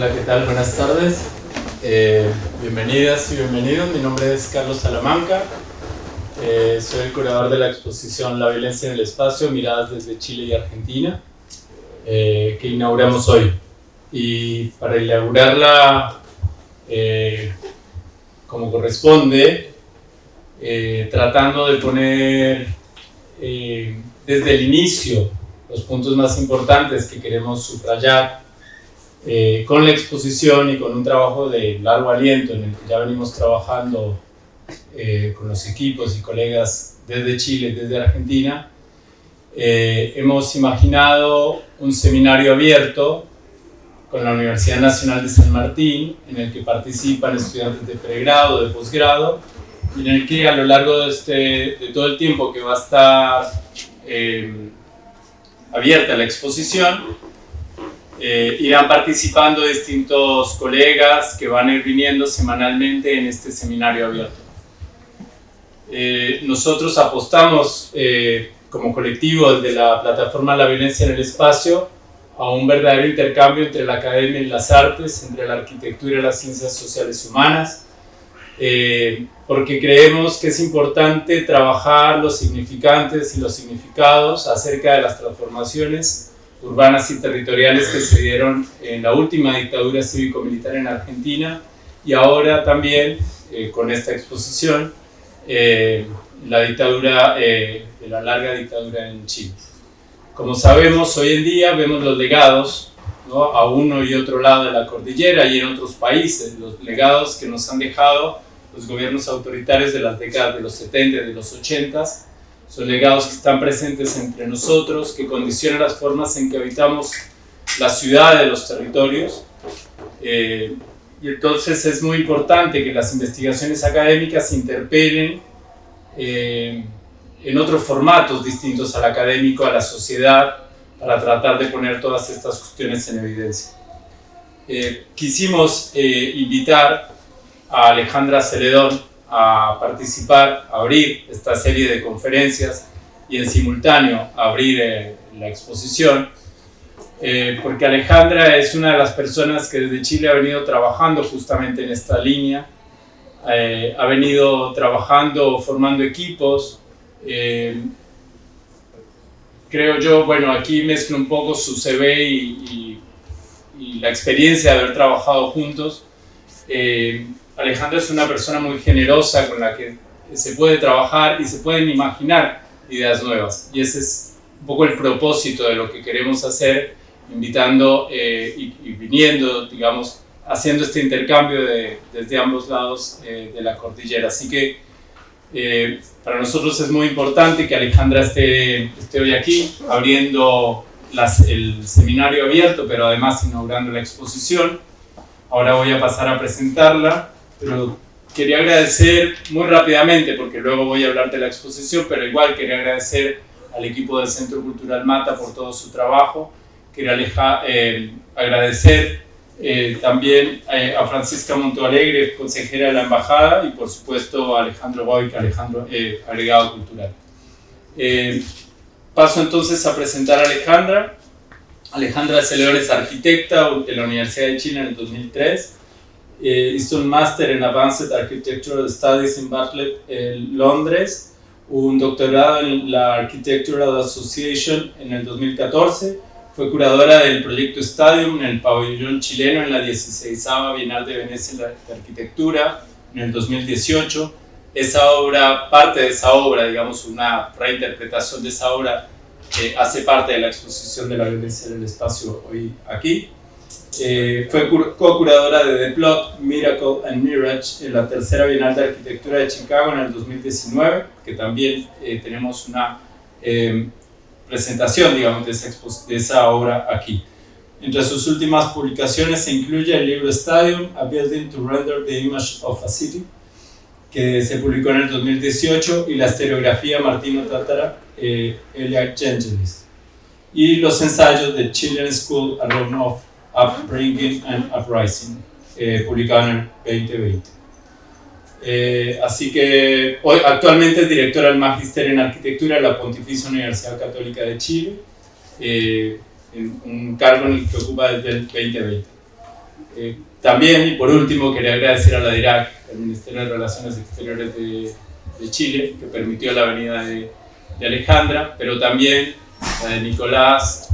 Hola, ¿qué tal? Buenas tardes. Bienvenidas y bienvenidos. Mi nombre es Carlos Salamanca. Soy el curador de la exposición La violencia en el espacio, miradas desde Chile y Argentina, que inauguramos hoy. Y para inaugurarla como corresponde, tratando de poner desde el inicio los puntos más importantes que queremos subrayar con la exposición y con un trabajo de largo aliento en el que ya venimos trabajando con los equipos y colegas desde Chile, desde Argentina. Hemos imaginado un seminario abierto con la Universidad Nacional de San Martín, en el que participan estudiantes de pregrado, de posgrado, y en el que a lo largo de todo el tiempo que va a estar abierta la exposición, irán participando distintos colegas que van a ir viniendo semanalmente en este seminario abierto. Nosotros apostamos como colectivo de la plataforma La violencia en el espacio a un verdadero intercambio entre la academia y las artes, entre la arquitectura y las ciencias sociales y humanas, porque creemos que es importante trabajar los significantes y los significados acerca de las transformaciones urbanas y territoriales que se dieron en la última dictadura cívico-militar en Argentina y ahora también con esta exposición la dictadura, la larga dictadura en Chile. Como sabemos, hoy en día vemos los legados, ¿no?, a uno y otro lado de la cordillera y en otros países, los legados que nos han dejado los gobiernos autoritarios de las décadas de los 70 y de los 80. Son legados que están presentes entre nosotros, que condicionan las formas en que habitamos la ciudad de los territorios. Y entonces es muy importante que las investigaciones académicas se interpelen en otros formatos distintos al académico, a la sociedad, para tratar de poner todas estas cuestiones en evidencia. Quisimos invitar a Alejandra Celedón a participar, a abrir esta serie de conferencias y en simultáneo a abrir la exposición, porque Alejandra es una de las personas que desde Chile ha venido trabajando justamente en esta línea, ha venido trabajando, formando equipos. Creo yo, bueno, aquí mezclo un poco su CV y la experiencia de haber trabajado juntos. Alejandra es una persona muy generosa con la que se puede trabajar y se pueden imaginar ideas nuevas, y ese es un poco el propósito de lo que queremos hacer, invitando y viniendo, digamos, haciendo este intercambio desde ambos lados de la cordillera. Así que para nosotros es muy importante que Alejandra esté hoy aquí abriendo el seminario abierto, pero además inaugurando la exposición. Ahora voy a pasar a presentarla, pero quería agradecer muy rápidamente, porque luego voy a hablar de la exposición, pero igual quería agradecer al equipo del Centro Cultural Mata por todo su trabajo. Quería agradecer también a Francisca Montoalegre, consejera de la Embajada, y por supuesto a Alejandro Boic, agregado cultural. Paso entonces a presentar a Alejandra. Alejandra Celedón es arquitecta de la Universidad de Chile en el 2003. Hizo un máster en Advanced Architectural Studies en Bartlett, Londres, un doctorado en la Architectural Association en el 2014, fue curadora del proyecto Stadium en el pabellón chileno en la 16ª Bienal de Venecia de Arquitectura en el 2018. Parte de esa obra, digamos, una reinterpretación de esa obra, hace parte de la exposición de La violencia en el espacio hoy aquí. Fue co-curadora de The Plot, Miracle and Mirage en la tercera Bienal de Arquitectura de Chicago en el 2019, que también tenemos una presentación, digamos, de esa obra aquí. Entre sus últimas publicaciones se incluye el libro Stadium, A Building to Render the Image of a City, que se publicó en el 2018, y la estereografía Martino Tátara, Elia Gengelis, y los ensayos de Chilean School Alone of Upbringing and Uprising, publicado en el 2020. Así que hoy actualmente es directora del Magíster en Arquitectura de la Pontificia Universidad Católica de Chile, en un cargo en el que ocupa desde el 2020. También, y por último, quería agradecer a la DIRAC, el Ministerio de Relaciones Exteriores de Chile, que permitió la venida de Alejandra, pero también la de Nicolás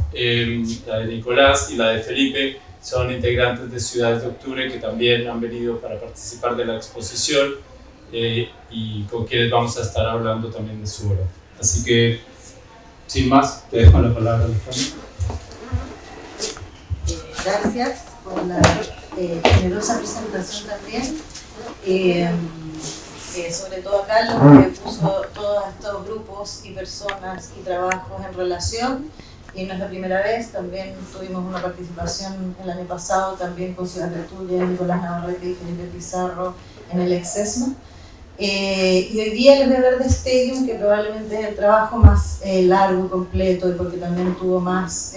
y la de Felipe, son integrantes de Ciudades de Octubre que también han venido para participar de la exposición y con quienes vamos a estar hablando también de su obra. Así que, sin más, te dejo la palabra, Alejandra. Gracias por la generosa presentación también. Sobre todo a Carlos, que puso todos estos grupos y personas y trabajos en relación. Y no es la primera vez, también tuvimos una participación el año pasado, también con Ciudad de Octubre, Nicolás Navarrete y Felipe Pizarro en el Exesma. Y hoy día les voy a hablar de Stadium, que probablemente es el trabajo más largo y completo, y porque también tuvo más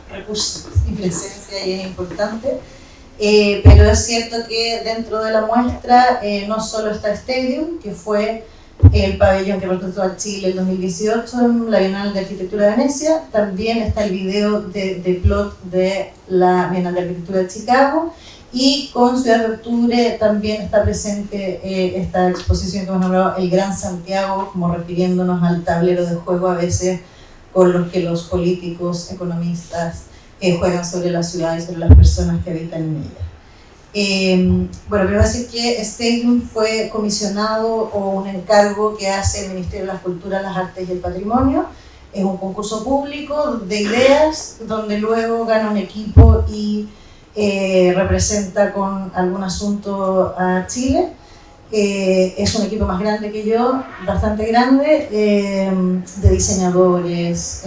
recursos y presencia y es importante. Pero es cierto que dentro de la muestra no solo está Stadium, que fue el pabellón que representó a Chile en 2018 en la Bienal de Arquitectura de Venecia, también está el video de plot de la Bienal de Arquitectura de Chicago, y con Ciudad de Octubre también está presente esta exposición que hemos nombrado El Gran Santiago, como refiriéndonos al tablero de juego a veces con los que los políticos, economistas juegan sobre la ciudad y sobre las personas que habitan en ella. Bueno, quiero decir que Stadium fue comisionado o un encargo que hace el Ministerio de las Culturas, las Artes y el Patrimonio. Es un concurso público de ideas donde luego gana un equipo y representa con algún asunto a Chile. Es un equipo más grande que yo, bastante grande, de diseñadores,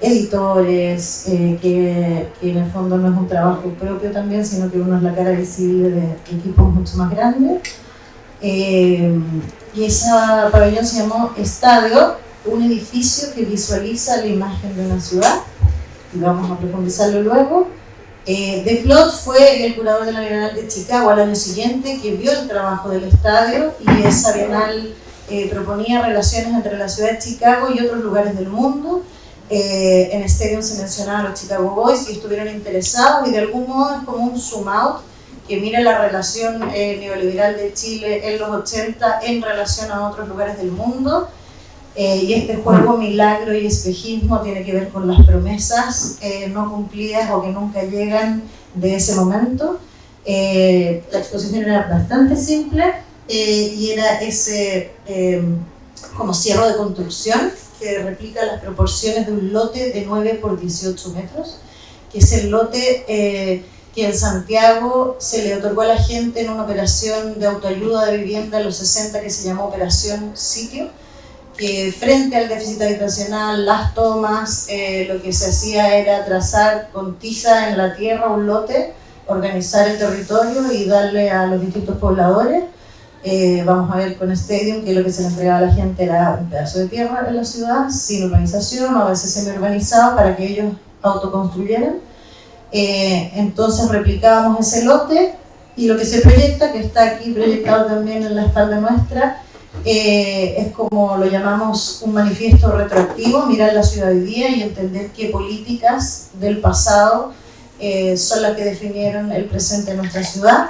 editores, que en el fondo no es un trabajo propio también, sino que uno es la cara visible de equipos mucho más grandes. Y ese pabellón se llamó Estadio, un edificio que visualiza la imagen de una ciudad, y vamos a profundizarlo luego. De Plot fue el curador de la Bienal de Chicago al año siguiente, que vio el trabajo del estadio, y esa Bienal proponía relaciones entre la ciudad de Chicago y otros lugares del mundo. En Stadium se mencionaban los Chicago Boys y estuvieron interesados, y de algún modo es como un zoom out que mira la relación neoliberal de Chile en los 80 en relación a otros lugares del mundo. Y este juego milagro y espejismo tiene que ver con las promesas no cumplidas o que nunca llegan de ese momento. La exposición era bastante simple y era ese como cierre de construcción que replica las proporciones de un lote de 9 por 18 metros, que es el lote que en Santiago se le otorgó a la gente en una operación de autoayuda de vivienda en los 60 que se llamó Operación Sitio, que frente al déficit habitacional, las tomas, lo que se hacía era trazar con tiza en la tierra un lote, organizar el territorio y darle a los distintos pobladores. Vamos a ver con Stadium que lo que se le entregaba a la gente era un pedazo de tierra en la ciudad, sin urbanización, o a veces semi-urbanizado, para que ellos autoconstruyeran. Entonces replicábamos ese lote, y lo que se proyecta, que está aquí proyectado también en la espalda nuestra, es como lo llamamos un manifiesto retroactivo, mirar la ciudad hoy día y entender qué políticas del pasado son las que definieron el presente de nuestra ciudad.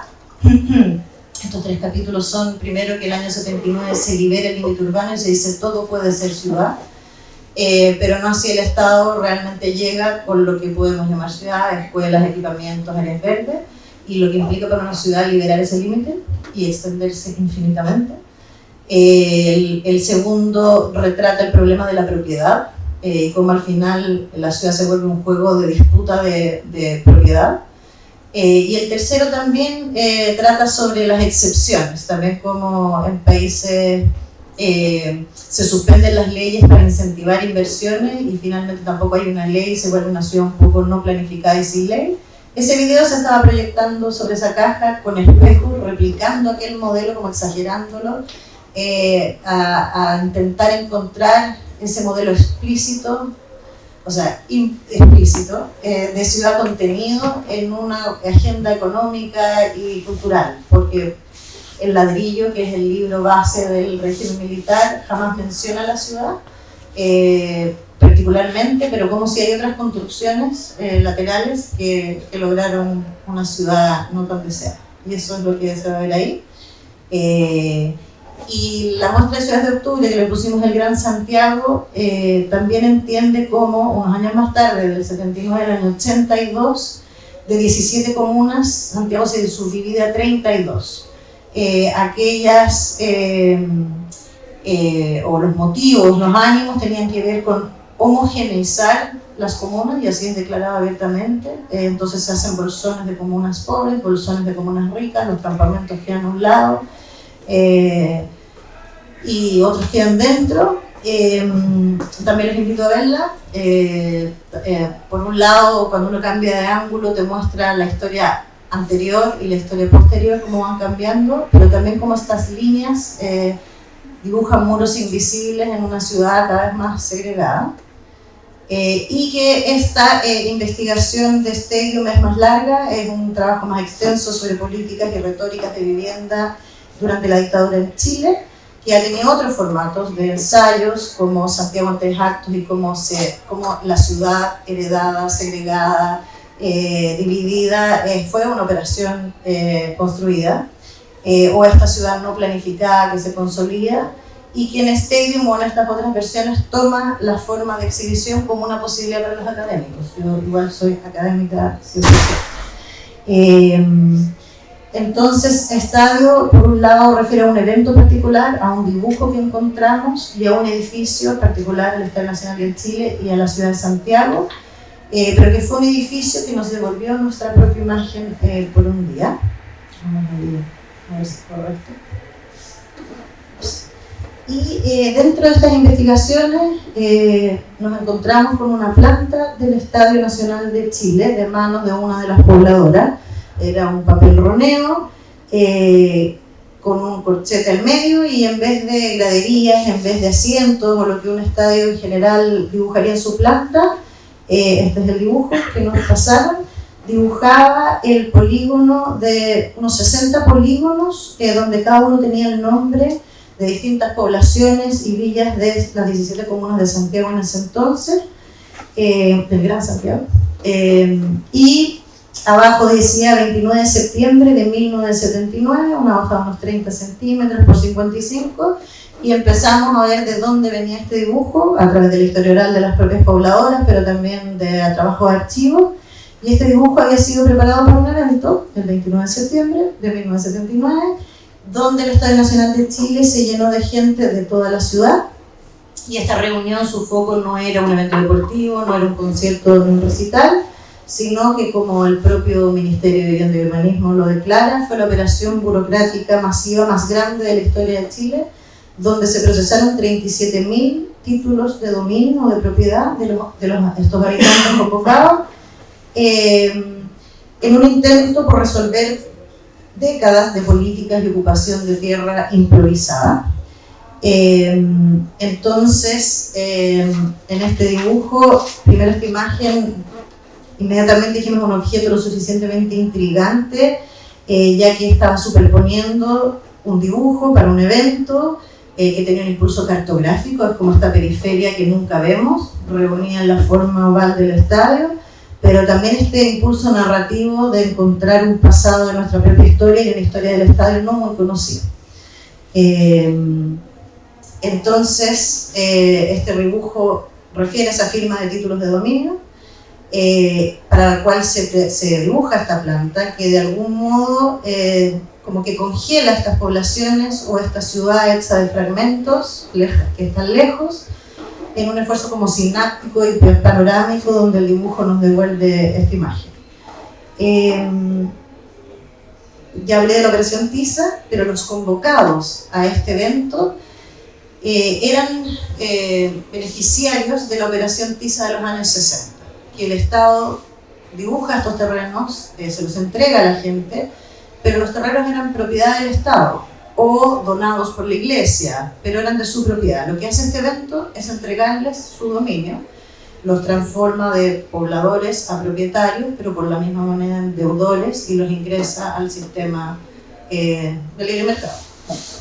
Estos 3 capítulos son, primero, que el año 79 se libera el límite urbano y se dice todo puede ser ciudad, pero no si el Estado realmente llega con lo que podemos llamar ciudad, escuelas, equipamientos, áreas verdes, y lo que implica para una ciudad liberar ese límite y extenderse infinitamente. El segundo retrata el problema de la propiedad, cómo al final la ciudad se vuelve un juego de disputa de propiedad. Y el tercero también trata sobre las excepciones, también como en países se suspenden las leyes para incentivar inversiones y finalmente tampoco hay una ley, se vuelve una ciudad un poco no planificada y sin ley. Ese video se estaba proyectando sobre esa caja con espejos, replicando aquel modelo, como exagerándolo, a intentar encontrar ese modelo explícito, o sea, explícito, de ciudad contenido en una agenda económica y cultural, porque El ladrillo, que es el libro base del régimen militar, jamás menciona la ciudad, particularmente, pero como si hay otras construcciones laterales que lograron una ciudad no tan deseada. Y eso es lo que se va a ver ahí. Y la muestra de Ciudades de Octubre, que le pusimos el Gran Santiago, también entiende cómo, unos años más tarde, del 79 al año 82, de 17 comunas, Santiago se subdivide a 32. Aquellas, o los motivos, los ánimos tenían que ver con homogeneizar las comunas, y así es declarado abiertamente. Entonces se hacen bolsones de comunas pobres, bolsones de comunas ricas, los campamentos quedan a un lado, y otros quedan dentro. También les invito a verla. Por un lado, cuando uno cambia de ángulo, te muestra la historia anterior y la historia posterior, cómo van cambiando, pero también cómo estas líneas dibujan muros invisibles en una ciudad cada vez más segregada. Y que esta investigación de Stadium es más larga, es un trabajo más extenso sobre políticas y retóricas de vivienda durante la dictadura en Chile, que ha tenido otros formatos de ensayos, como Santiago en 3 actos, y cómo la ciudad heredada, segregada, dividida, fue una operación construida, o esta ciudad no planificada que se consolida, y que en Stadium o en estas otras versiones toma la forma de exhibición como una posibilidad para los académicos. Yo igual soy académica 100%. Entonces, Estadio, por un lado, refiere a un evento particular, a un dibujo que encontramos y a un edificio particular al Estadio Nacional de Chile y a la ciudad de Santiago, pero que fue un edificio que nos devolvió nuestra propia imagen por un día. Vamos a ver si es correcto. Y dentro de estas investigaciones nos encontramos con una planta del Estadio Nacional de Chile, de manos de una de las pobladoras. Era un papel roneo con un corchete al medio, y en vez de graderías, en vez de asientos o lo que un estadio en general dibujaría en su planta, este es el dibujo que nos pasaron, dibujaba el polígono de unos 60 polígonos, donde cada uno tenía el nombre de distintas poblaciones y villas de las 17 comunas de Santiago en ese entonces, del Gran Santiago. Y abajo decía 29 de septiembre de 1979, una hoja de unos 30 centímetros por 55, y empezamos a ver de dónde venía este dibujo, a través de la historia oral de las propias pobladoras, pero también de trabajo de archivo. Y este dibujo había sido preparado para un evento, el 29 de septiembre de 1979, donde el Estadio Nacional de Chile se llenó de gente de toda la ciudad, y esta reunión, su foco no era un evento deportivo, no era un concierto ni un recital, sino que, como el propio Ministerio de Vivienda y Urbanismo lo declara, fue la operación burocrática masiva más grande de la historia de Chile, donde se procesaron 37.000 títulos de dominio o de propiedad de estos habitantes convocados, en un intento por resolver décadas de políticas de ocupación de tierra improvisada. Entonces, en este dibujo, primero esta imagen, inmediatamente dijimos un objeto lo suficientemente intrigante, ya que estaba superponiendo un dibujo para un evento que tenía un impulso cartográfico, es como esta periferia que nunca vemos, reunida en la forma oval del estadio, pero también este impulso narrativo de encontrar un pasado de nuestra propia historia y una historia del estadio no muy conocida. Entonces, este dibujo refiere a esa firma de títulos de dominio, para la cual se dibuja esta planta que de algún modo como que congela estas poblaciones o esta ciudad hecha de fragmentos que están lejos, en un esfuerzo como sináptico y panorámico, donde el dibujo nos devuelve esta imagen. Ya hablé de la operación Tiza, pero los convocados a este evento eran beneficiarios de la operación Tiza de los años 60, que el Estado dibuja estos terrenos, se los entrega a la gente, pero los terrenos eran propiedad del Estado o donados por la Iglesia, pero eran de su propiedad. Lo que hace este evento es entregarles su dominio, los transforma de pobladores a propietarios, pero por la misma manera en deudores, y los ingresa al sistema de libre mercado.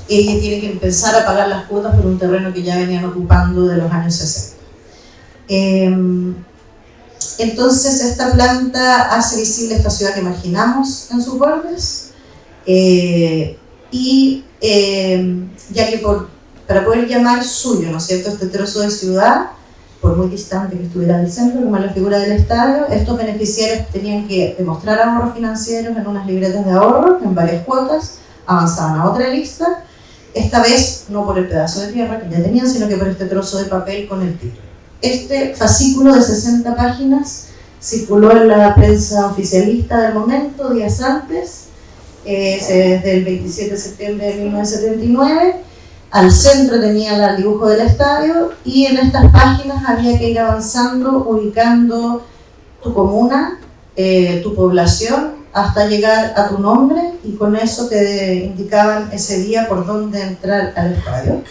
ella tiene que empezar a pagar las cuotas por un terreno que ya venían ocupando de los años 60. Entonces esta planta hace visible esta ciudad que imaginamos en sus bordes, ya que para poder llamar suyo, ¿no es cierto?, este trozo de ciudad, por muy distante que estuviera del centro, como la figura del estadio, estos beneficiarios tenían que demostrar ahorros financieros en unas libretas de ahorro, en varias cuotas, avanzaban a otra lista, esta vez no por el pedazo de tierra que ya tenían, sino que por este trozo de papel con el título. Este fascículo de 60 páginas circuló en la prensa oficialista del momento, días antes, desde el 27 de septiembre de 1979. Al centro tenía el dibujo del estadio y en estas páginas había que ir avanzando, ubicando tu comuna, tu población, hasta llegar a tu nombre, y con eso te indicaban ese día por dónde entrar al estadio.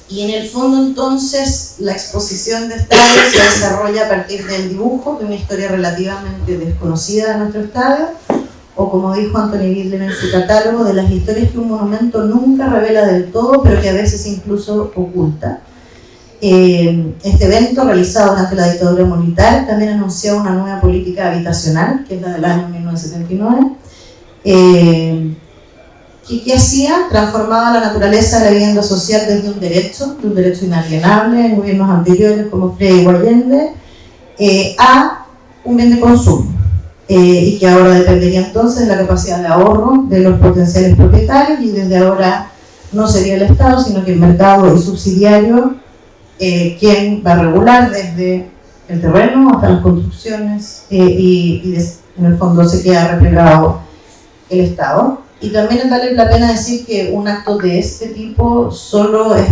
Y en el fondo entonces la exposición de estadio se desarrolla a partir del dibujo de una historia relativamente desconocida de nuestro estadio, o como dijo Anthony Giddens en su catálogo, de las historias que un monumento nunca revela del todo, pero que a veces incluso oculta. Este evento, realizado durante la dictadura militar, también anunció una nueva política habitacional, que es la del año 1979, ¿qué hacía? Transformaba la naturaleza de la vivienda social desde un derecho inalienable en gobiernos anteriores como Frei y Allende, a un bien de consumo, y que ahora dependería entonces de la capacidad de ahorro de los potenciales propietarios, y desde ahora no sería el Estado, sino que el mercado y subsidiario quien va a regular desde el terreno hasta las construcciones, y en el fondo se queda replegado el Estado. Y también vale la pena decir que un acto de este tipo solo es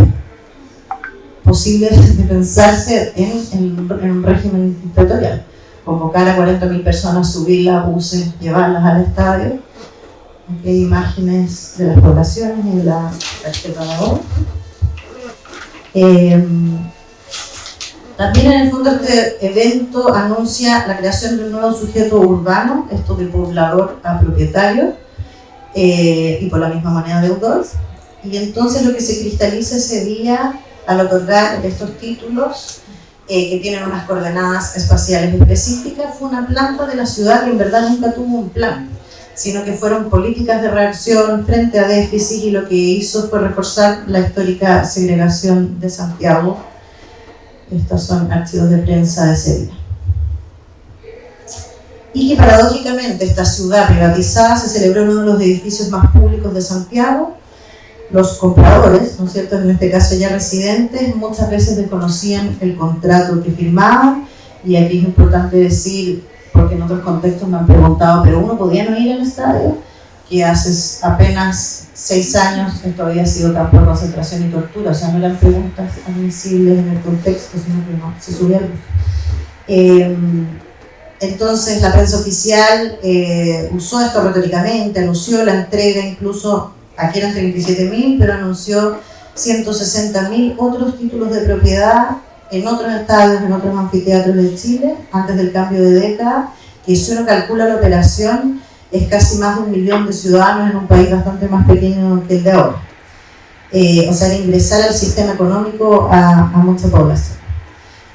posible de pensarse en un régimen dictatorial. Convocar a 40.000 personas, subirlas a buses, llevarlas al estadio. Aquí hay imágenes de las poblaciones y de la tarjeta de ahora. También en el fondo este evento anuncia la creación de un nuevo sujeto urbano, esto de poblador a propietario, y por la misma manera deudor. Y entonces lo que se cristaliza ese día al otorgar estos títulos, que tienen unas coordenadas espaciales específicas, fue una planta de la ciudad que en verdad nunca tuvo un plan, sino que fueron políticas de reacción frente a déficit, y lo que hizo fue reforzar la histórica segregación de Santiago. Estos son archivos de prensa de ese día. Y que paradójicamente esta ciudad privatizada se celebró en uno de los edificios más públicos de Santiago. Los compradores, ¿no es cierto?, en este caso ya residentes, muchas veces desconocían el contrato que firmaban, y aquí es importante decir, porque en otros contextos me han preguntado, ¿pero uno podía no ir al estadio? Que hace apenas 6 años esto había sido campo de concentración y tortura, o sea, no eran preguntas admisibles en el contexto, sino que no, se subía al bus. Entonces la prensa oficial usó esto retóricamente, anunció la entrega, incluso aquí eran 37.000, pero anunció 160.000 otros títulos de propiedad en otros estadios, en otros anfiteatros de Chile, antes del cambio de década, que si uno calcula la operación, es casi más de 1 millón de ciudadanos en un país bastante más pequeño que el de ahora. O sea, ingresar al sistema económico a mucha población.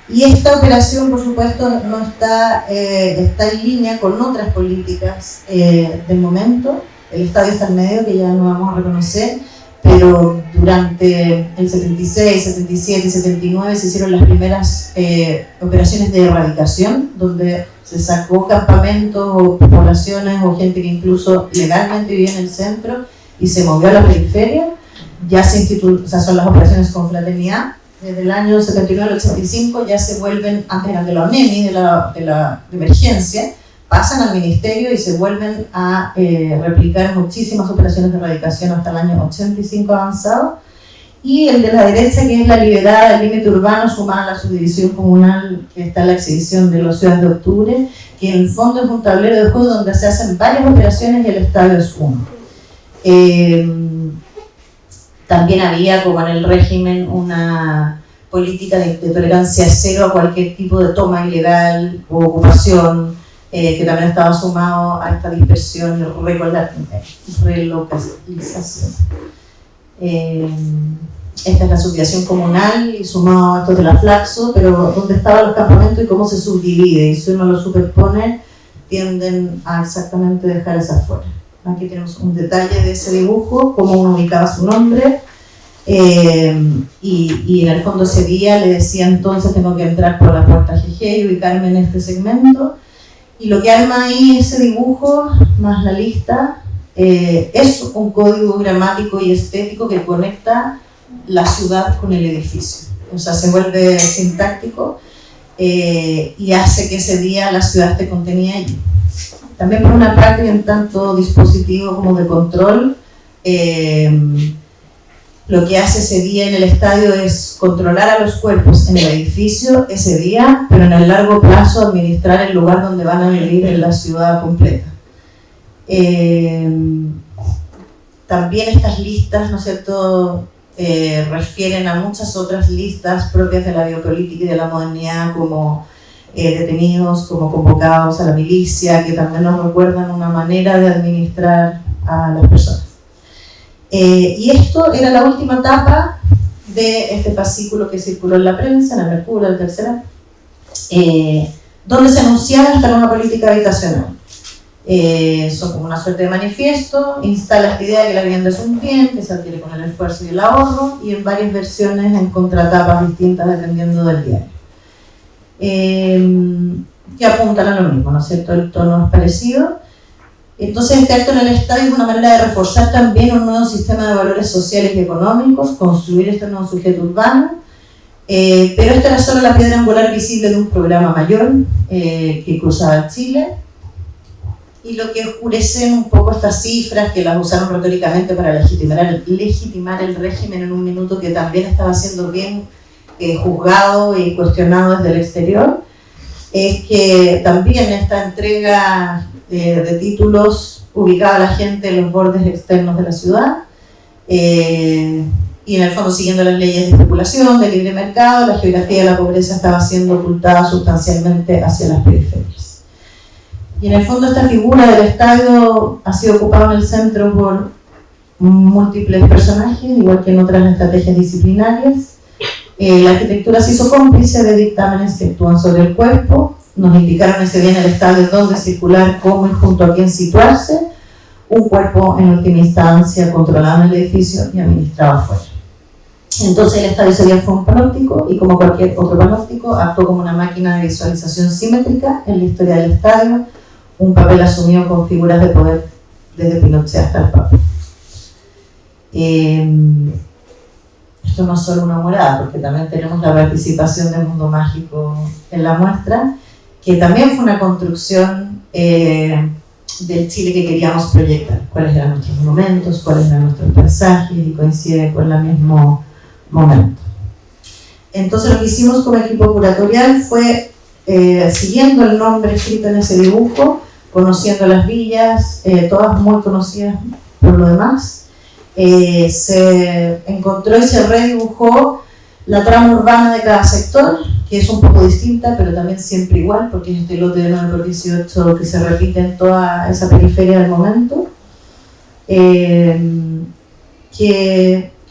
Y esta operación, por supuesto, no está en línea con otras políticas del momento. El estadio está en medio, que ya no vamos a reconocer, pero durante el 76, 77 y 79 se hicieron las primeras operaciones de erradicación, donde se sacó campamentos o poblaciones o gente que incluso legalmente vivía en el centro y se movió a la periferia. Ya se instituyó, o sea, son las operaciones con fraternidad. Desde el año 79 al 85 ya se vuelven, antes eran de la ONEMI, de la emergencia, pasan al ministerio y se vuelven a replicar muchísimas operaciones de erradicación hasta el año 85 avanzado. Y el de la derecha, que es la liberada del límite urbano sumada a la subdivisión comunal que está en la exhibición de los Ciudades de Octubre, que en el fondo es un tablero de juego donde se hacen varias operaciones y el estadio es uno. También había, como en el régimen, una política de tolerancia cero a cualquier tipo de toma ilegal o ocupación. que también estaba sumado a esta dispersión y relocalización. Esta es la subdirección comunal y sumado a esto de la Flaxo, pero dónde estaban los campamentos y cómo se subdivide, y si uno lo superpone tienden a exactamente dejar esas fuera. Aquí tenemos un detalle de ese dibujo, cómo uno ubicaba su nombre, y en el fondo ese día le decía entonces tengo que entrar por la puerta GG y ubicarme en este segmento, y lo que arma ahí ese dibujo más la lista es un código gramático y estético que conecta la ciudad con el edificio, o sea, se vuelve sintáctico y hace que ese día la ciudad esté contenida allí. También por una parte, y en tanto dispositivo como de control, lo que hace ese día en el estadio es controlar a los cuerpos en el edificio ese día, pero en el largo plazo administrar el lugar donde van a vivir en la ciudad completa. También estas listas, ¿no es cierto?, refieren a muchas otras listas propias de la biopolítica y de la modernidad, como detenidos, como convocados a la milicia, que también nos recuerdan una manera de administrar a las personas. Y esto era la última etapa de este fascículo que circuló en la prensa, en el Mercurio, el Tercera, donde se anunciaba esta nueva política habitacional. Son como una suerte de manifiesto, instala esta idea que la vivienda es un bien, que se adquiere con el esfuerzo y el ahorro, y en varias versiones en contratapas distintas dependiendo del diario. Que apuntan a lo mismo, ¿no es cierto? El tono es parecido. Entonces este acto en el estadio es una manera de reforzar también un nuevo sistema de valores sociales y económicos, construir este nuevo sujeto urbano, pero esta era solo la piedra angular visible de un programa mayor que cruzaba Chile. Y lo que oscurecen un poco estas cifras, que las usaron retóricamente para legitimar el régimen en un minuto que también estaba siendo bien juzgado y cuestionado desde el exterior, es que también esta entrega de títulos ubicaba a la gente en los bordes externos de la ciudad, y en el fondo siguiendo las leyes de especulación, de libre mercado, la geografía de la pobreza estaba siendo ocultada sustancialmente hacia las periferias. Y en el fondo esta figura del estadio ha sido ocupada en el centro por múltiples personajes, igual que en otras estrategias disciplinarias. La arquitectura se hizo cómplice de dictámenes que actúan sobre el cuerpo, nos indicaron ese día en el estadio dónde circular, cómo y junto a quién situarse, un cuerpo en última instancia controlado en el edificio y administrado afuera. Entonces el estadio ese día fue un panóptico, y como cualquier otro panóptico actuó como una máquina de visualización simétrica en la historia del estadio, un papel asumido con figuras de poder desde Pinochet hasta el Papa. Esto no es solo una morada, porque también tenemos la participación del Mundo Mágico en la muestra, que también fue una construcción del Chile que queríamos proyectar. Cuáles eran nuestros monumentos, cuáles eran nuestros paisajes, y coincide con el mismo momento. Entonces lo que hicimos como equipo curatorial fue, siguiendo el nombre escrito en ese dibujo, conociendo las villas, todas muy conocidas por lo demás, se encontró y se redibujó la trama urbana de cada sector, que es un poco distinta, pero también siempre igual, porque es este lote de 9x18 que se repite en toda esa periferia del momento, que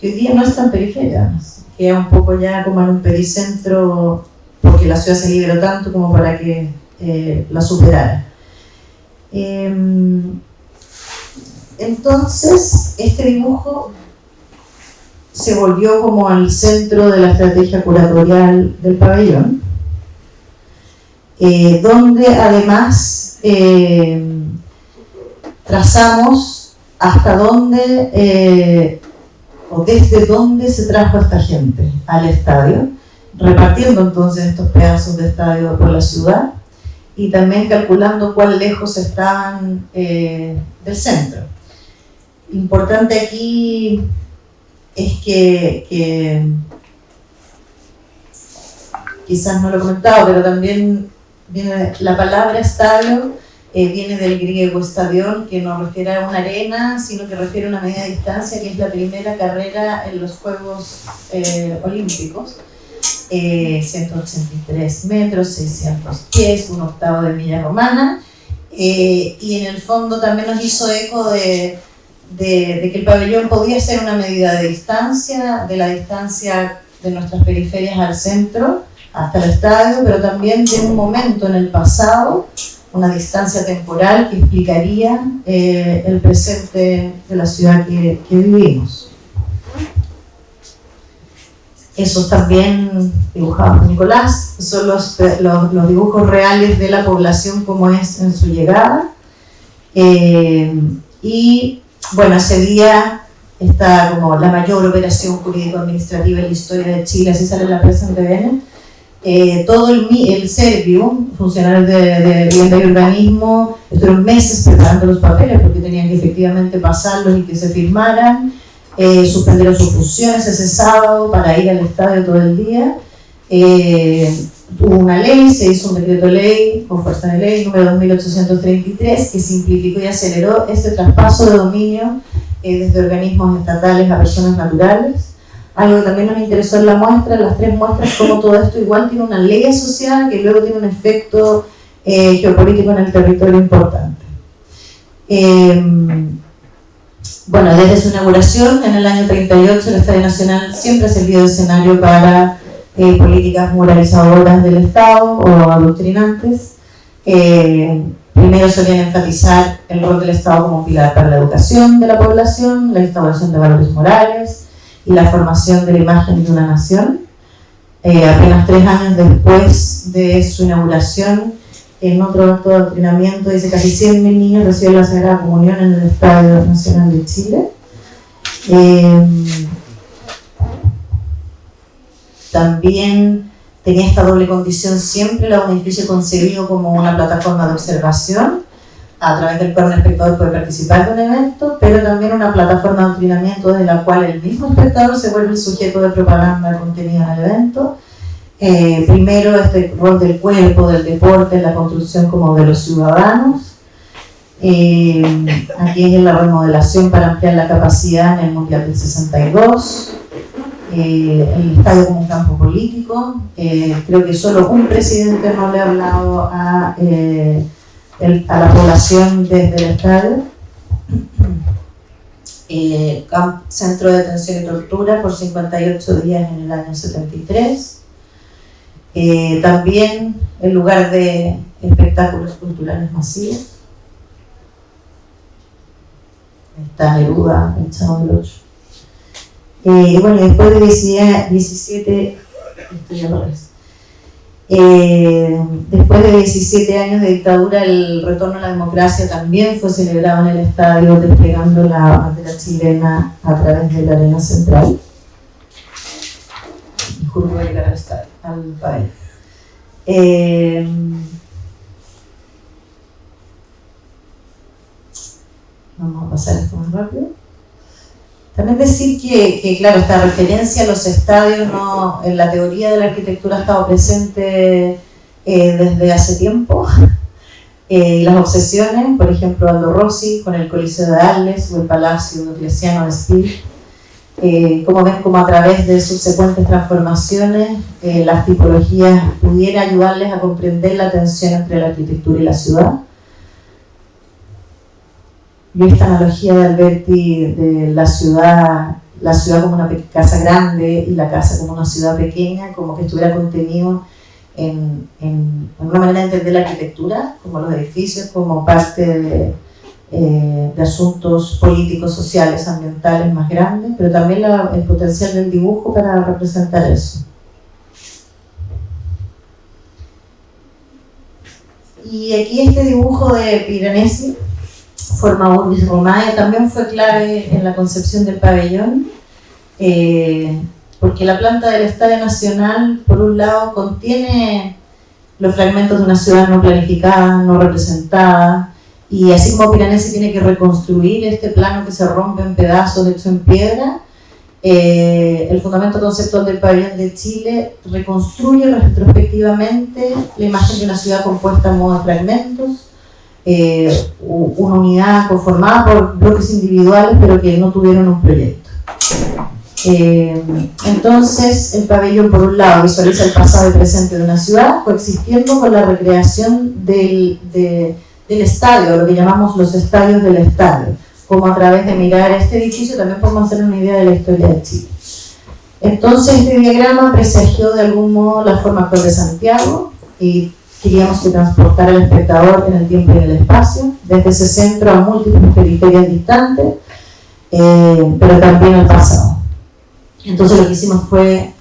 hoy día no es tan periferia, queda un poco ya como en un pericentro, porque la ciudad se liberó tanto como para que la superara. Entonces, este dibujo se volvió como al centro de la estrategia curatorial del pabellón, donde además trazamos hasta dónde o desde dónde se trajo a esta gente al estadio, repartiendo entonces estos pedazos de estadio por la ciudad, y también calculando cuán lejos estaban del centro. Importante aquí es que quizás no lo he comentado, pero también viene la palabra estadio, viene del griego estadión, que no refiere a una arena, sino que refiere a una media distancia, que es la primera carrera en los Juegos Olímpicos. 183 metros, 600 pies, un octavo de milla romana, y en el fondo también nos hizo eco de que el pabellón podía ser una medida de distancia, de la distancia de nuestras periferias al centro, hasta el estadio, pero también de un momento en el pasado, una distancia temporal que explicaría el presente de la ciudad que vivimos. Esos también dibujados por Nicolás son los dibujos reales de la población como es en su llegada. Y bueno, ese día está como la mayor operación jurídico-administrativa en la historia de Chile, así sale en la prensa en TVN. Todo el Serviu, funcionarios de vivienda y urbanismo, estuvieron meses preparando los papeles porque tenían que efectivamente pasarlos y que se firmaran. Suspendieron sus funciones ese sábado para ir al estadio todo el día. Hubo una ley, se hizo un decreto ley con fuerza de ley número 2833 que simplificó y aceleró este traspaso de dominio desde organismos estatales a personas naturales. Algo que también nos interesó en la muestra, en las 3 muestras, cómo todo esto igual tiene una ley asociada que luego tiene un efecto geopolítico en el territorio importante. Bueno, desde su inauguración en el año 38, el Estadio Nacional siempre ha servido de escenario para políticas moralizadoras del Estado o adoctrinantes. Primero solían enfatizar el rol del Estado como pilar para la educación de la población, la instauración de valores morales y la formación de la imagen de una nación. Apenas 3 años después de su inauguración, en otro acto de adoctrinamiento, dice casi 100.000 niños reciben la Sagrada Comunión en el Estadio Nacional de Chile. También tenía esta doble condición siempre, la un edificio concebido como una plataforma de observación, a través del cual un espectador puede participar de un evento, pero también una plataforma de adoctrinamiento desde la cual el mismo espectador se vuelve el sujeto de propaganda contenida en el evento. Primero, este rol del cuerpo, del deporte, la construcción como de los ciudadanos. Aquí es la remodelación para ampliar la capacidad en el Mundial del 62. El estadio como un campo político. Creo que solo un presidente no le ha hablado a la población desde el estadio. Centro de detención y tortura por 58 días en el año 73. También el lugar de espectáculos culturales masivos. Está Neruda, el Chavo del Ocho. Bueno, después de 17 años de dictadura, el retorno a la democracia también fue celebrado en el estadio, desplegando la bandera chilena a través de la arena central. Juro que voy a llegar al pabellón. Vamos a pasar esto más rápido. También decir que claro, esta referencia a los estadios no, en la teoría de la arquitectura ha estado presente desde hace tiempo. Las obsesiones, por ejemplo, Aldo Rossi con el Coliseo de Arles o el Palacio Diocleciano de Speed. Como ven, como a través de subsecuentes transformaciones, las tipologías pudiera ayudarles a comprender la tensión entre la arquitectura y la ciudad. Y esta analogía de Alberti de la ciudad como una casa grande y la casa como una ciudad pequeña, como que estuviera contenido en una manera de entender la arquitectura, como los edificios, como parte de asuntos políticos, sociales, ambientales más grandes, pero también el potencial del dibujo para representar eso. Y aquí este dibujo de Piranesi, forma Urbis Romae, también fue clave en la concepción del pabellón, porque la planta del Estadio Nacional, por un lado, contiene los fragmentos de una ciudad no planificada, no representada, y así como Piranesi tiene que reconstruir este plano que se rompe en pedazos hecho en piedra, el fundamento conceptual del pabellón de Chile reconstruye retrospectivamente la imagen de una ciudad compuesta en modo de fragmentos, una unidad conformada por bloques individuales pero que no tuvieron un proyecto. Entonces el pabellón, por un lado, visualiza el pasado y presente de una ciudad coexistiendo con la recreación de del estadio, lo que llamamos los estadios del estadio, como a través de mirar este edificio también podemos hacer una idea de la historia de Chile. Entonces este diagrama presagió de algún modo la forma actual de Santiago y queríamos que transportara al espectador en el tiempo y en el espacio, desde ese centro a múltiples periferias distantes, pero también al pasado. Entonces lo que hicimos fue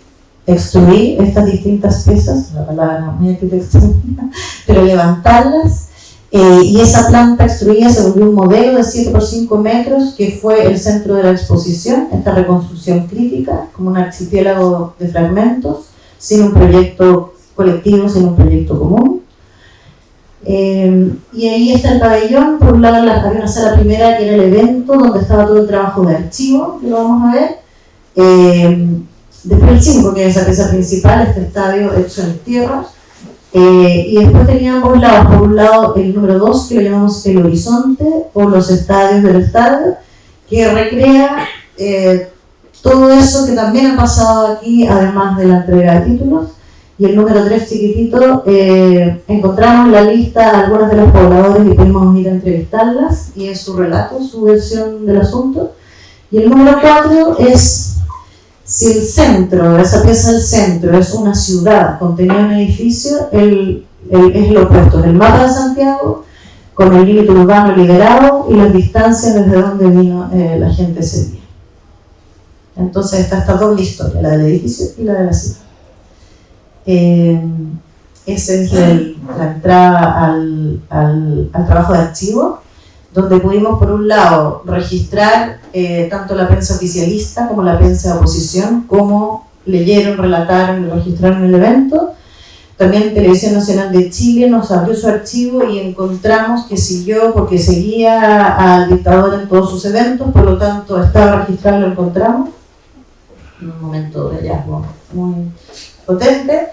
extruir estas distintas piezas, la palabra muy arquitectónica, pero levantarlas, y esa planta extruida se volvió un modelo de 7 por 5 metros que fue el centro de la exposición, esta reconstrucción crítica, como un archipiélago de fragmentos, sin un proyecto colectivo, sin un proyecto común. Y ahí está el pabellón. Por un lado había una sala primera que era el evento, donde estaba todo el trabajo de archivo, que lo vamos a ver. Después el 5, que es esa pieza principal, este estadio hecho en tierra. Y después tenía ambos lados, por un lado el número 2, que lo llamamos el horizonte, o los estadios del estadio, que recrea todo eso que también ha pasado aquí, además de la entrega de títulos. Y el número 3 chiquitito, encontramos la lista de algunos de los pobladores y pudimos ir a entrevistarlas, y es su relato, su versión del asunto. Y el número 4 es si el centro, esa pieza del centro es una ciudad contenida en un edificio, es lo opuesto, es el mapa de Santiago con el límite urbano liberado y las distancias desde donde vino la gente ese día. Entonces está esta doble historia, la del edificio y la de la ciudad. Esa es la entrada al trabajo de archivo, donde pudimos por un lado registrar tanto la prensa oficialista como la prensa de oposición, cómo leyeron, relataron y registraron el evento. También Televisión Nacional de Chile nos abrió su archivo y encontramos que siguió, porque seguía al dictador en todos sus eventos, por lo tanto estaba registrado y lo encontramos. Un momento de hallazgo muy potente.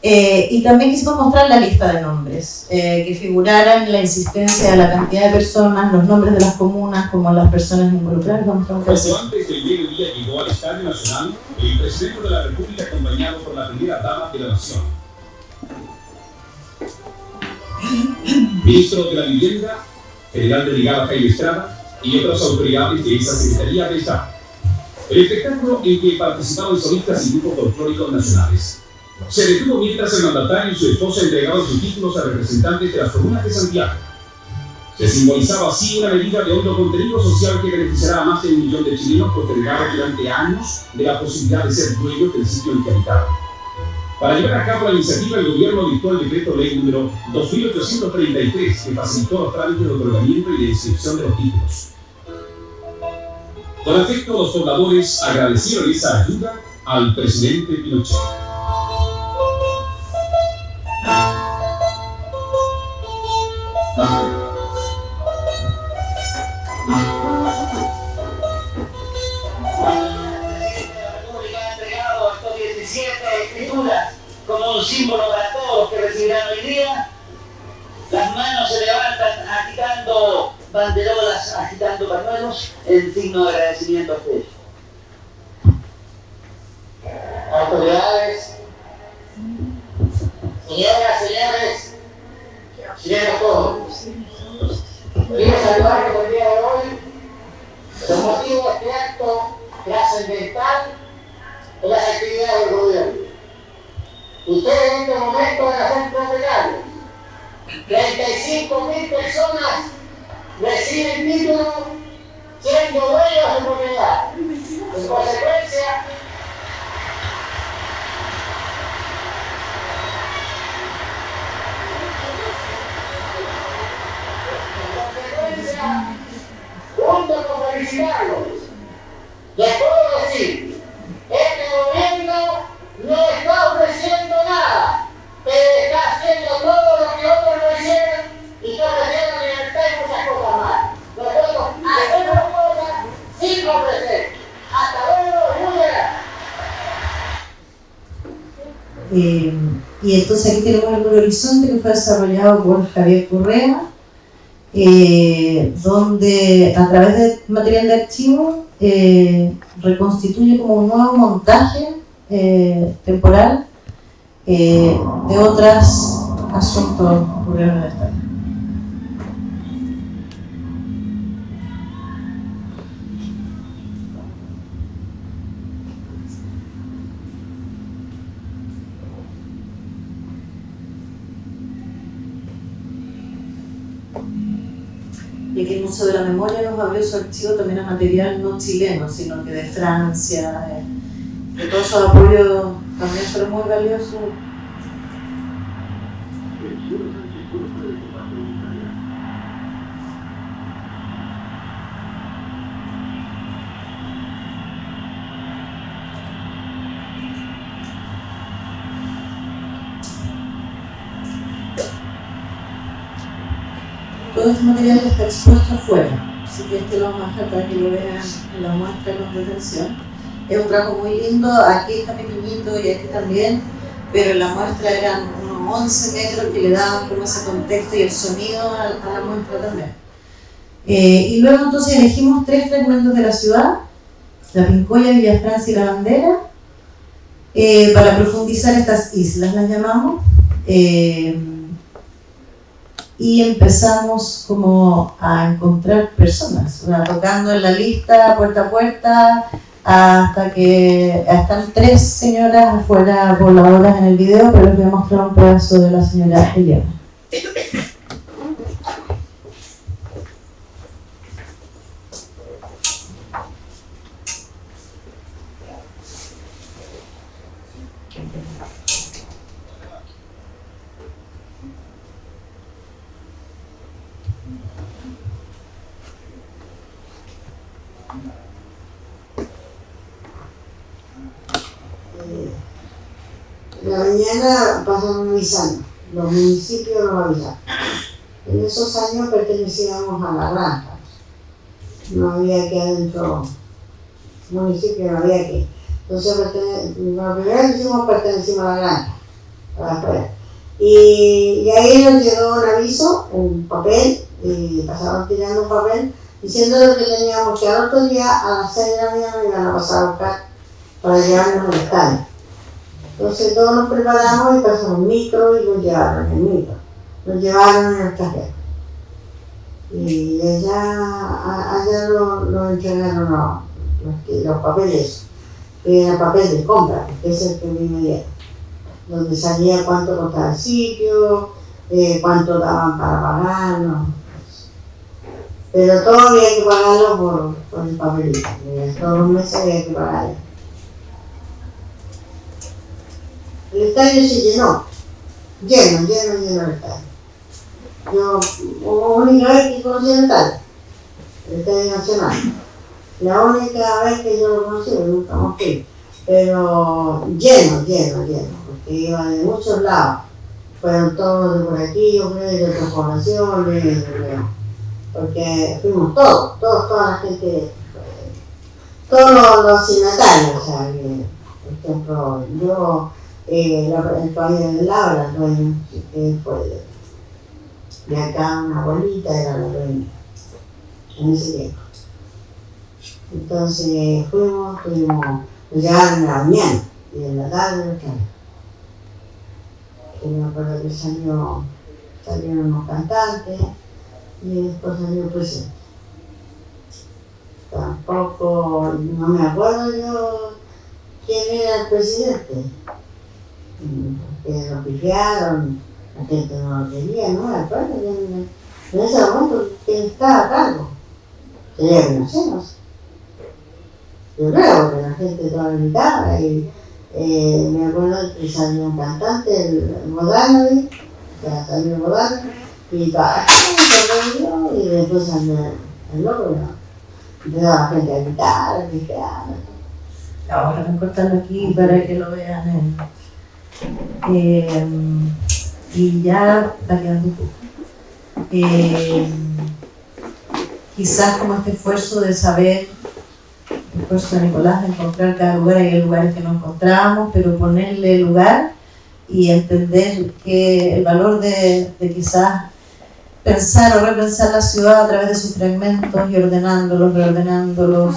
Y también quisimos mostrar la lista de nombres, que figuraran la insistencia de la cantidad de personas, los nombres de las comunas, como las personas involucradas. Cuando antes del mediodía llegó al Estadio Nacional, el presidente de la República acompañado por la primera dama de la Nación. Ministro de la Vivienda, general delegado Jaime Estrada y otras autoridades de esa Secretaría de Estado. El espectáculo en que participaban solistas y grupos folclóricos nacionales se detuvo mientras el mandatario y su esposa entregaban sus títulos a representantes de las comunas de Santiago. Se simbolizaba así una medida de hondo contenido social que beneficiará a más de 1 millón de chilenos postergados durante años de la posibilidad de ser dueños del sitio en que habitaban. Para llevar a cabo la iniciativa, el gobierno dictó el decreto ley número 2833, que facilitó los trámites de otorgamiento y de inscripción de los títulos. Con afecto, los pobladores agradecieron esa ayuda al presidente Pinochet. Como un símbolo para todos los que recibirán hoy día. Las manos se levantan agitando banderolas, agitando pañuelos, en signo de agradecimiento a ustedes. Autoridades, señoras, señores, chilenos todos, quiero saludar por el día de hoy. Los motivos de este acto trascendental en las actividades del gobierno. Ustedes en este momento van a ser propietarios. 35.000 personas reciben títulos siendo dueños de propiedad. En consecuencia, junto con felicitarlos, les puedo decir, este gobierno no está ofreciendo nada, pero está haciendo todo lo que otros no hicieron y está ofreciendo libertad y muchas cosas más. Nosotros hacemos cosas sin ofrecer. Hasta luego, muy y entonces aquí tenemos el horizonte que fue desarrollado por Javier Correa, donde a través de material de archivo reconstituye como un nuevo montaje temporal de otros asuntos ocurrieron en el Estado. Y que el Museo de la Memoria nos abrió su archivo también a material no chileno, sino que de Francia, que todos esos apoyos también fueron muy valiosos. Todo este material está expuesto afuera, así que este lo vamos a dejar para que lo vean en la muestra con detención. Es un trabajo muy lindo, aquí está pequeñito y aquí también, pero en la muestra eran unos 11 metros que le daban como ese contexto y el sonido a la muestra también. Y luego entonces elegimos 3 fragmentos de la ciudad, la Pincoya, Villa Francia y la Bandera, para profundizar estas islas, las llamamos. Y empezamos como a encontrar personas, tocando en la lista puerta a puerta, hasta que están 3 señoras afuera pobladoras en el video, pero les voy a mostrar un pedazo de la señora Eliana. La mañana pasaron mis años, los municipios nos avisaron. En esos años pertenecíamos a la granja. No había aquí adentro municipio, no había aquí. Entonces, lo primero que hicimos pertenecimos a la granja, para afuera. Y ahí nos llegó un aviso, un papel, y pasaron tirando un papel, diciendo que teníamos que al otro día a las 6 de la mañana iban a pasar a buscar para llevarnos al estadio. Entonces todos nos preparamos y pasamos un micro y nos llevaron en el micro. Nos llevaron en el cajero. Y allá nos entregaron los papeles, que era papel de compra, que es el que a mí me dieron, donde salía cuánto costaba el sitio, cuánto daban para pagarlo. Pero todo había que pagarlo por el papelito, todos los meses había que pagarlo. El estadio se llenó, lleno el estadio. Yo, única vez que conocí el Estadio Nacional. La única vez que yo lo conocí, nunca más fui. Pero lleno, porque iba de muchos lados. Fueron todos de por aquí, yo creo, de otras poblaciones, porque fuimos toda la gente, todos los signatarios, o sea, por ejemplo, yo, el país del Laura, el dueño, que fue de acá una abuelita era la dueña, en ese tiempo. Entonces nos llegaron en la mañana y en la tarde los trajeron. Y me acuerdo que salieron unos cantantes y después salió el presidente. Tampoco, no me acuerdo yo quién era el presidente, porque lo pifiaron, la gente no lo quería, no me acuerdo en ese momento quién estaba a cargo. Sería que no sé. Yo creo que la gente toda gritaba y me acuerdo que salió un cantante, el Bodanovi, ya salió el Bodanovi, y toda la gente y después salió el loco, ¿no? Empezó la gente a gritar, Ahora voy a cortarlo aquí para que lo vean. Y ya está quedando un poco. Quizás como este esfuerzo de saber, el esfuerzo de Nicolás de encontrar cada lugar, hay lugares que no encontramos, pero ponerle lugar y entender que el valor de quizás pensar o repensar la ciudad a través de sus fragmentos y ordenándolos, reordenándolos.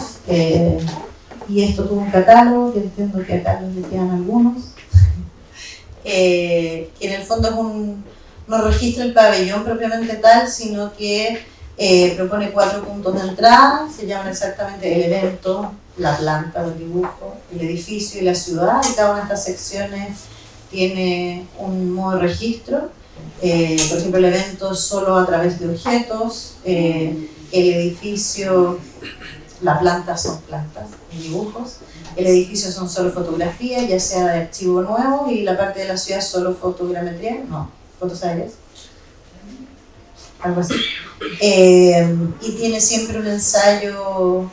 Y esto tuvo un catálogo, que entiendo que acá les quedan algunos, que en el fondo no registra el pabellón propiamente tal, sino que propone 4 puntos de entrada, se llaman exactamente el evento, la planta o el dibujo, el edificio y la ciudad, y cada una de estas secciones tiene un modo de registro. Por ejemplo, el evento solo a través de objetos, el edificio, las plantas son plantas, dibujos, el edificio son solo fotografías, ya sea de archivo nuevo, y la parte de la ciudad solo fotogrametría, no, fotos aéreas, algo así. Y tiene siempre un ensayo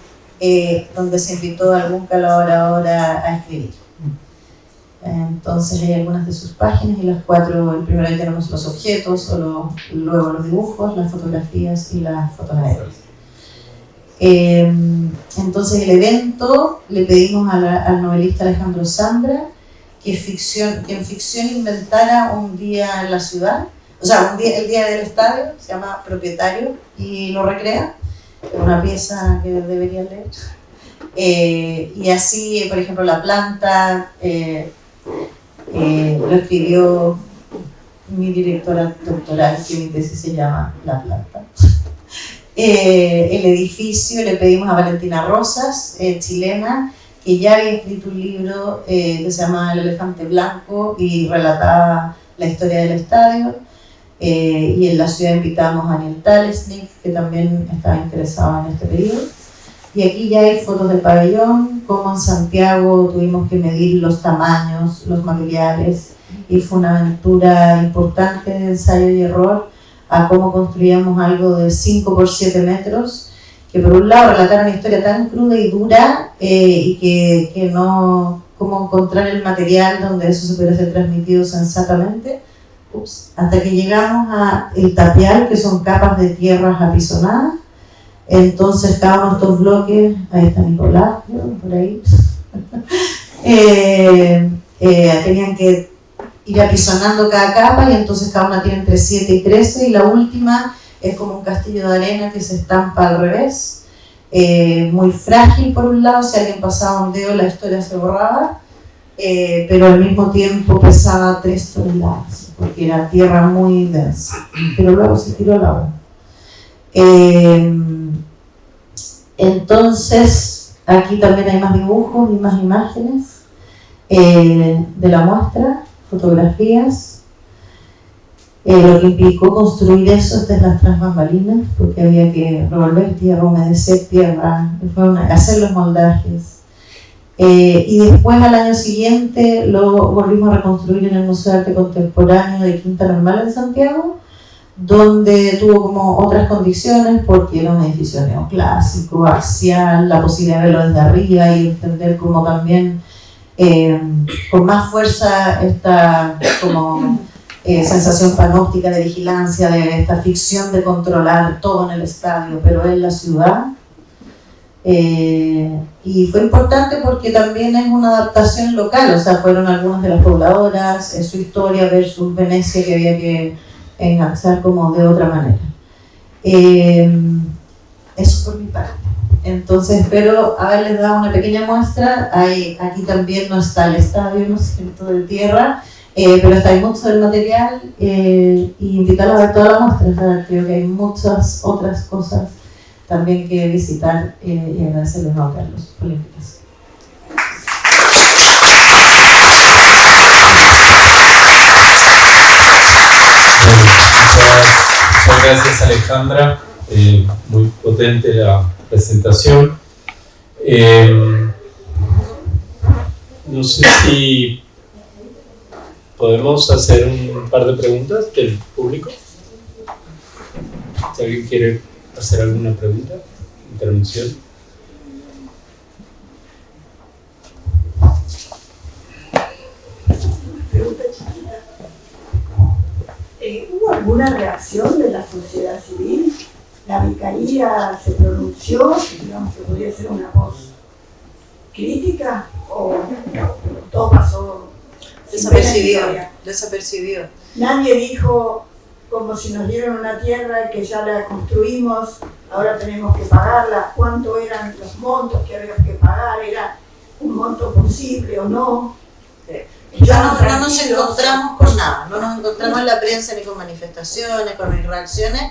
donde se invitó a algún colaborador a escribir. Entonces hay algunas de sus páginas y las 4, el primero ahí tenemos los objetos, luego los dibujos, las fotografías y las fotos aéreas. Entonces el evento le pedimos al novelista Alejandro Zambra que en ficción inventara un día en la ciudad, o sea, el día del estadio, se llama Propietario, y lo recrea, es una pieza que deberían leer. Y así, por ejemplo, la planta, lo escribió mi directora doctoral, que mi tesis se llama La planta. El edificio le pedimos a Valentina Rosas, chilena, que ya había escrito un libro que se llama El elefante blanco y relataba la historia del estadio. Y en la ciudad invitamos a Daniel Talesnik, que también estaba interesado en este periodo. Y aquí ya hay fotos del pabellón, como en Santiago tuvimos que medir los tamaños, los materiales, y fue una aventura importante de ensayo y error a cómo construíamos algo de 5 por 7 metros, que por un lado relataron una historia tan cruda y dura, y que no, cómo encontrar el material donde eso se pudiera ser transmitido sensatamente, hasta que llegamos a el tapial, que son capas de tierras apisonadas. Entonces cada uno de estos bloques, ahí está Nicolás, por ahí, tenían que ir apisonando cada capa, y entonces cada una tiene entre 7 y 13, y la última es como un castillo de arena que se estampa al revés, muy frágil por un lado, si alguien pasaba un dedo la historia se borraba, pero al mismo tiempo pesaba 3 toneladas, porque era tierra muy densa, pero luego se tiró al agua. Entonces, aquí también hay más dibujos y más imágenes de la muestra, fotografías. Lo que implicó construir eso desde las tras bambalinas, porque había que revolver tierra, humedecer tierra, hacer los moldajes. Y después, al año siguiente, lo volvimos a reconstruir en el Museo de Arte Contemporáneo de Quinta Normal en Santiago, donde tuvo como otras condiciones, porque era un edificio neoclásico, axial, la posibilidad de verlo desde arriba y entender como también con más fuerza esta como sensación panóptica de vigilancia, de esta ficción de controlar todo en el estadio, pero en la ciudad. Y fue importante porque también es una adaptación local, o sea, fueron algunas de las pobladoras, su historia versus Venecia, que había que enganchar como de otra manera. Eso por mi parte. Entonces espero haberles dado una pequeña muestra. Aquí también no está el estadio, no es cierto, de tierra, pero está ahí mucho del material, y invitarlos a ver toda la muestra. O sea, creo que hay muchas otras cosas también que visitar, y agradecerles a Carlos por la invitación. Muchas gracias, Alejandra, muy potente la presentación. No sé si podemos hacer un par de preguntas del público. Si alguien quiere hacer alguna pregunta, intervención. Pregunta chiquita. ¿Hubo alguna reacción de la sociedad civil? ¿La vicaría se pronunció, digamos que podría ser una voz crítica, o todo pasó Desapercibido. Nadie dijo, como si nos dieron una tierra que ya la construimos, ahora tenemos que pagarla? ¿Cuánto eran los montos que había que pagar? ¿Era un monto posible o no? No nos encontramos con nada, no nos encontramos en la prensa ni con manifestaciones, con reacciones,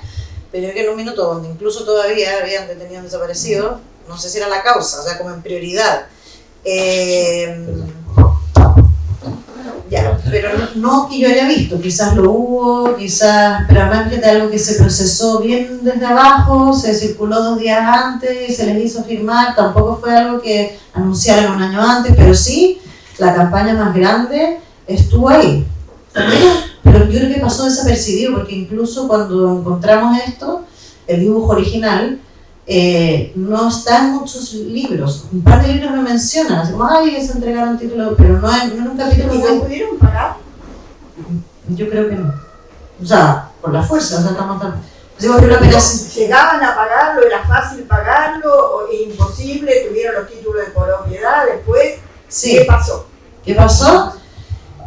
pero es que en un minuto donde incluso todavía habían detenido desaparecidos, no sé si era la causa, o sea, como en prioridad. Ya, pero no que yo haya visto, quizás lo hubo, quizás, pero además de algo que se procesó bien desde abajo, se circuló 2 días antes y se les hizo firmar, tampoco fue algo que anunciaron un año antes, pero sí, la campaña más grande estuvo ahí. Pero yo creo que pasó desapercibido, porque incluso cuando encontramos esto, el dibujo original, no está en muchos libros. Un par de libros lo mencionan, así como, ay, se entregaron títulos, pero no en un capítulo. ¿Y no pudieron pagar? Yo creo que no. O sea, por la fuerza, o sea, estamos tan... Digo, pero ¿llegaban a pagarlo? ¿Era fácil pagarlo? ¿O imposible? ¿Tuvieron los títulos de propiedad después? Sí. ¿Qué pasó? ¿Qué pasó?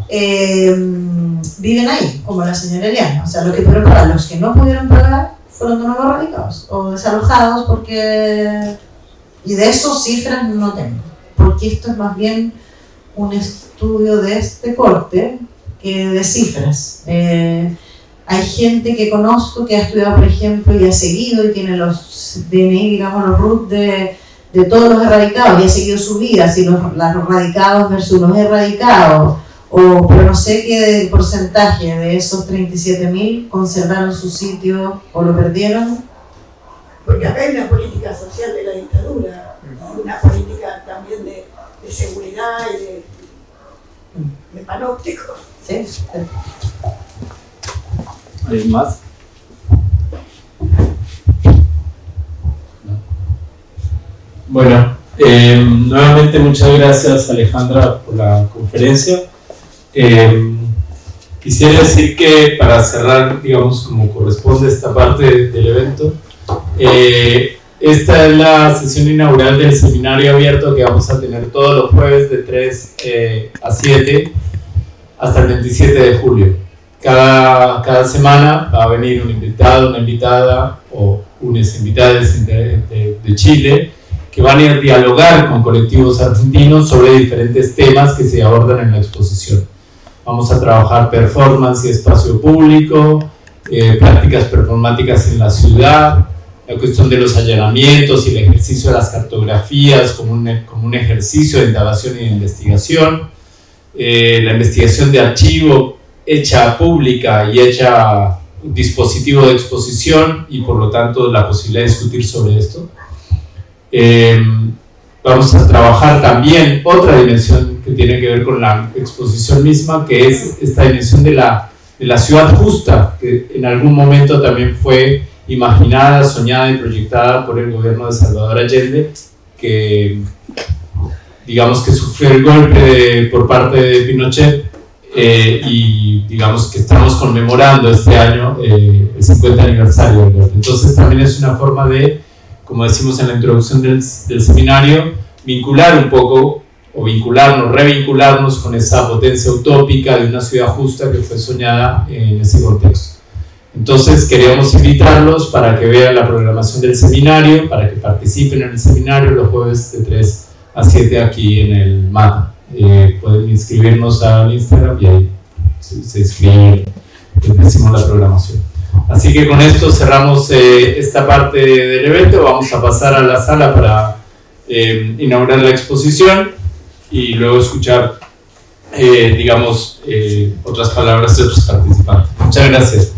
Viven ahí, como la señora Eliana. O sea, lo que pudieron pagar, los que no pudieron pagar fueron de nuevo radicados o desalojados porque... Y de esos cifras no tengo, porque esto es más bien un estudio de este corte que de cifras. Hay gente que conozco que ha estudiado, por ejemplo, y ha seguido y tiene los DNI, digamos, los RUT de todos los erradicados y ha seguido su vida, si los radicados versus los erradicados, pero no sé qué porcentaje de esos 37.000 conservaron su sitio o lo perdieron. Porque acá hay una política social de la dictadura, una política también de seguridad y de panóptico. ¿Sí? ¿Hay más? Bueno, nuevamente muchas gracias, Alejandra, por la conferencia. Quisiera decir que para cerrar, digamos, como corresponde esta parte del evento, esta es la sesión inaugural del seminario abierto que vamos a tener todos los jueves de 3 a 7 hasta el 27 de julio. Cada semana va a venir un invitado, una invitada o unas invitadas de Chile que van a ir a dialogar con colectivos argentinos sobre diferentes temas que se abordan en la exposición. Vamos a trabajar performance y espacio público, prácticas performáticas en la ciudad, la cuestión de los allanamientos y el ejercicio de las cartografías como un ejercicio de indagación y de investigación, la investigación de archivo hecha pública y hecha dispositivo de exposición y por lo tanto la posibilidad de discutir sobre esto. Vamos a trabajar también otra dimensión que tiene que ver con la exposición misma, que es esta dimensión de la ciudad justa, que en algún momento también fue imaginada, soñada y proyectada por el gobierno de Salvador Allende, que digamos que sufrió el golpe por parte de Pinochet y digamos que estamos conmemorando este año el 50 aniversario del golpe. Entonces también es una forma de, como decimos en la introducción del seminario, vincular un poco, o revincularnos con esa potencia utópica de una ciudad justa que fue soñada en ese contexto. Entonces queríamos invitarlos para que vean la programación del seminario, para que participen en el seminario los jueves de 3 a 7 aquí en el MATA. Pueden inscribirnos al Instagram y ahí se inscriben, decimos la programación. Así que con esto cerramos esta parte del evento. Vamos a pasar a la sala para inaugurar la exposición y luego escuchar, digamos, otras palabras de otros participantes. Muchas gracias.